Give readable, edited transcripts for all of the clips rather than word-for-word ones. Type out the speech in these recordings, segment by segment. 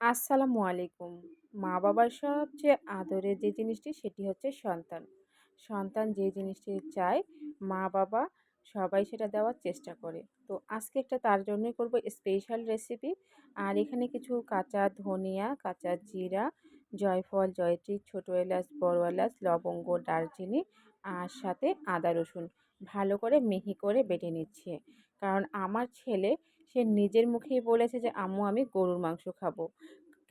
আসসালামু আলাইকুম। মা-বাবার সবচেয়ে আদরের যে জিনিসটি সেটি হচ্ছে সন্তান। সন্তান যে জিনিসটি চায় মা-বাবা সবাই সেটা দেওয়ার চেষ্টা করে। তো আজকে একটা তার জন্যই করব স্পেশাল রেসিপি। আর এখানে কিছু কাঁচা ধনিয়া, কাঁচা জিরা, জয়ফল, জয়ত্রী, ছোট এলাচ, বড় এলাচ, লবঙ্গ, দারচিনি আর সাথে আদা রসুন ভালো করে মিহি করে বেটে নিচ্ছি। কারণ আমার ছেলে সে নিজের মুখেই বলেছে যে, "আম্মু আমি গরুর মাংস খাবো।"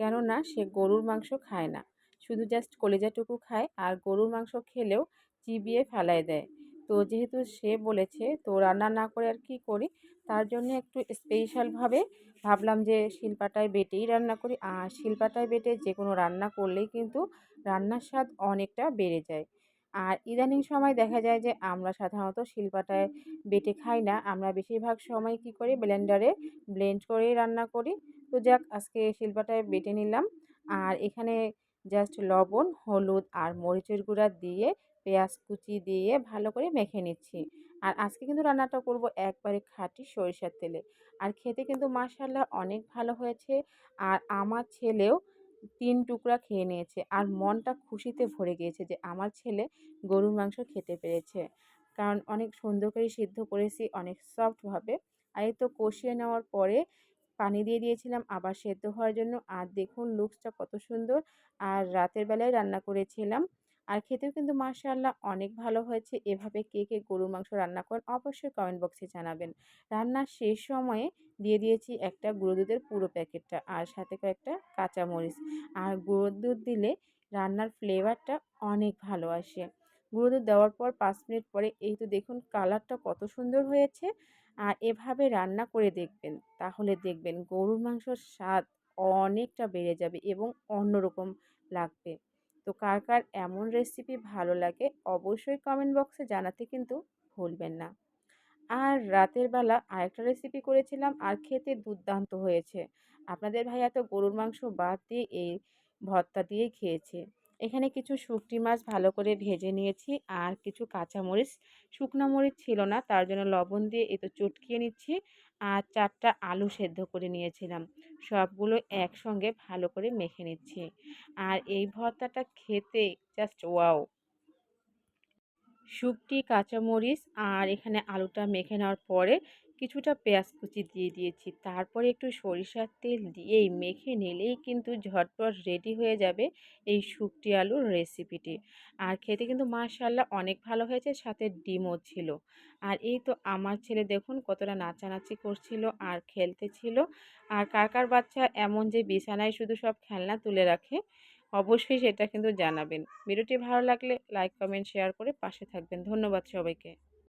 কেননা সে গরুর মাংস খায় না। শুধু জাস্ট কলিজাটুকু খায় আর গরুর মাংস খেলেও চিবিয়ে ফেলায় দেয়। তো যেহেতু সে বলেছে তো রান্না না করে আর কি করি? তার জন্য একটু স্পেশালভাবে ভাবলাম যে শিলপাটায় বেটেই রান্না করি। আর শিলপাটায় বেটে যেকোনো রান্না করলেই কিন্তু রান্নার স্বাদ অনেকটা বেড়ে যায়। আর ইদানিং সময় দেখা যায় যে আমরা সাধারণত শিলপাটায় বেটে খাই না। আমরা বেশিরভাগ সময় কি করি? ব্লেন্ডারে ব্লেন্ড করেই রান্না করি। তো যাক আজকে শিলপাটায় বেটে নিলাম। আর এখানে জাস্ট লবণ, হলুদ আর মরিচের গুঁড়া দিয়ে পেঁয়াজ কুচি দিয়ে ভালো করে মেখে নিচ্ছি। আর আজকে কিন্তু রান্নাটা করব একবারে খাঁটি সরিষার তেলে। আর খেতে কিন্তু মাশাআল্লাহ অনেক ভালো হয়েছে। আর আমার ছেলেও ৩ টুকরা খেয়ে নিয়েছে। আর মনটা খুশিতে ভরে গিয়েছে যে আমার ছেলে গরুর মাংস খেতে পেরেছে। কারণ অনেক সুন্দর করে সিদ্ধ করেছি অনেক সফটভাবে। আর এই তো কষিয়ে নেওয়ার পরে পানি দিয়ে দিয়েছিলাম আবার সেদ্ধ হওয়ার জন্য। আর দেখুন লুকসটা কত সুন্দর। আর রাতের বেলায় রান্না করেছিলাম। আর খেতেও কিন্তু মাশাআল্লাহ অনেক ভালো হয়েছে। এভাবে কে গরুর মাংস রান্না করেন অবশ্যই কমেন্ট বক্সে জানাবেন। রান্নার শেষ সময়ে দিয়ে দিয়েছি একটা গুঁড়ো দুধের পুরো প্যাকেটটা আর সাথে কয়েকটা কাঁচামরিচ। আর গুঁড়ো দুধ দিলে রান্নার ফ্লেভারটা অনেক ভালো আসে। গুঁড়ো দুধ দেওয়ার পর ৫ মিনিট পরে এই তো দেখুন কালারটা কত সুন্দর হয়েছে। আর এভাবে রান্না করে দেখবেন তাহলে দেখবেন গরুর মাংসর স্বাদ অনেকটা বেড়ে যাবে এবং অন্যরকম লাগবে। তো কার এমন রেসিপি ভালো লাগে অবশ্যই কমেন্ট বক্সে জানাতে কিন্তু ভুলবেন না। আর রাতের বেলা আরেকটা রেসিপি করেছিলাম আর খেতে দুর্দান্ত হয়েছে। আপনাদের ভাইয়া তো গরুর মাংস বাদ দিয়ে এই ভর্তা দিয়েই খেয়েছে। এখানে কিছু শুঁটকি মাছ ভালো করে ভেজে নিয়েছি আর কিছু কাঁচামরিচ, শুকনো মরিচ ছিল না তার জন্য লবণ দিয়ে এই তো চটকিয়ে নিচ্ছি। আর ৪ টা আলু সেদ্ধ করে নিয়েছিলাম। সবগুলো একসঙ্গে ভালো করে মেখে নিচ্ছি। আর এই ভর্তাটা খেতে জাস্ট ওয়াও! শুকটি কাঁচামরিচ আর এখানে আলুটা মেখে নেওয়ার পরে কিছুটা পেঁয়াজ কুচি দিয়ে দিয়েছি। তারপরে একটু সরিষার তেল দিয়েই মেখে নিলেই কিন্তু ঝটপট রেডি হয়ে যাবে এই শুকটি আলুর রেসিপিটি। আর খেতে কিন্তু মাশাআল্লাহ অনেক ভালো হয়েছে, সাথে ডিমও ছিল। আর এই তো আমার ছেলে দেখুন কতটা নাচানাচি করছিল আর খেলতেছিল। আর কার বাচ্চা এমন যে বিছানায় শুধু সব খেলনা তুলে রাখে? অবশ্যই সেটা কিন্তু জানাবেন। ভিডিওটি ভালো লাগলে লাইক, কমেন্ট, শেয়ার করে পাশে থাকবেন। ধন্যবাদ সবাইকে।